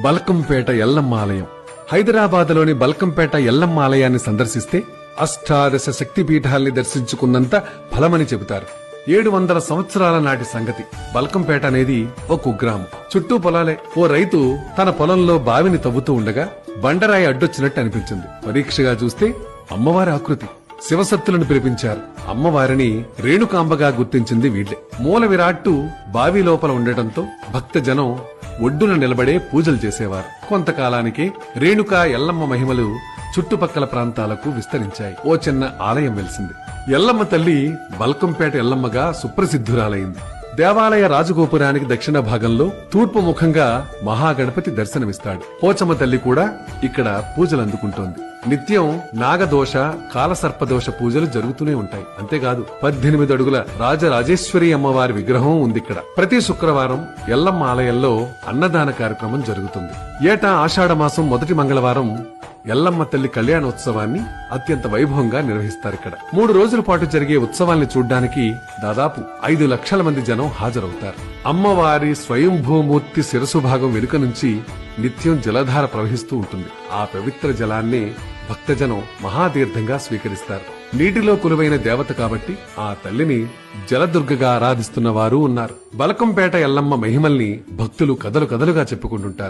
బల్కంపేట ఎల్లమ్మ ఆలయం. హైదరాబాద్లోని బల్కంపేట ఎల్లమ్మ ఆలయాన్ని సందర్శిస్తే అష్టాదశ శక్తిపీఠాల్ని దర్శించుకున్నంత ఫలమని చెబుతారు. 700 సంవత్సరాల నాటి సంగతి. బల్కంపేట అనేది ఓ కుగ్రామం. చుట్టూ పొలాలే. ఓ రైతు తన పొలంలో బావిని తవ్వుతూ ఉండగా బండరాయి అడ్డొచ్చినట్టు అనిపించింది. పరీక్షగా చూస్తే అమ్మవారి ఆకృతి. శివసత్తులను పిలిపించారు. అమ్మవారిని రేణుకాంబగా గుర్తించింది వీళ్లే. మూల విరాట్టు బావి లోపల ఉండటంతో భక్తజనం ఒడ్డున నిలబడే పూజలు చేసేవారు. కొంతకాలానికి రేణుకా ఎల్లమ్మ మహిమలు చుట్టుపక్కల ప్రాంతాలకు విస్తరించాయి. ఓ చిన్న ఆలయం వెలిసింది. ఎల్లమ్మ తల్లి బల్కంపేట ఎల్లమ్మగా సుప్రసిద్ధురాలైంది. దేవాలయ రాజగోపురానికి దక్షిణ భాగంలో తూర్పు ముఖంగా మహాగణపతి దర్శనమిస్తాడు. పోచమ్మ తల్లి కూడా ఇక్కడ పూజలు అందుకుంటోంది. నిత్యం నాగదోష కాలసర్పదోష పూజలు జరుగుతూనే ఉంటాయి. అంతేకాదు 18 అడుగుల రాజరాజేశ్వరి అమ్మవారి విగ్రహం ఉంది ఇక్కడ. ప్రతి శుక్రవారం ఎల్లమ్మ ఆలయంలో అన్నదాన కార్యక్రమం జరుగుతుంది. ఏటా ఆషాఢ మాసం మొదటి మంగళవారం ఎల్లమ్మ తల్లి కళ్యాణోత్సవాన్ని అత్యంత వైభవంగా నిర్వహిస్తారు. ఇక్కడ 3 రోజుల పాటు జరిగే ఉత్సవాల్ని చూడ్డానికి దాదాపు 5 లక్షల మంది జనం హాజరవుతారు. అమ్మవారి స్వయంభూమూర్తి శిరసు భాగం వెనుక నుంచి నిత్యం జలధార ప్రవహిస్తూ ఉంటుంది. ఆ పవిత్ర జలాన్నే భక్తజనం మహాతీర్థంగా స్వీకరిస్తారు. నీటిలో కొలువైన దేవత కాబట్టి ఆ తల్లిని జలదుర్గగా ఆరాధిస్తున్న వారు ఉన్నారు. బల్కంపేట ఎల్లమ్మ మహిమల్ని భక్తులు కథలుగా చెప్పుకుంటుంటారు.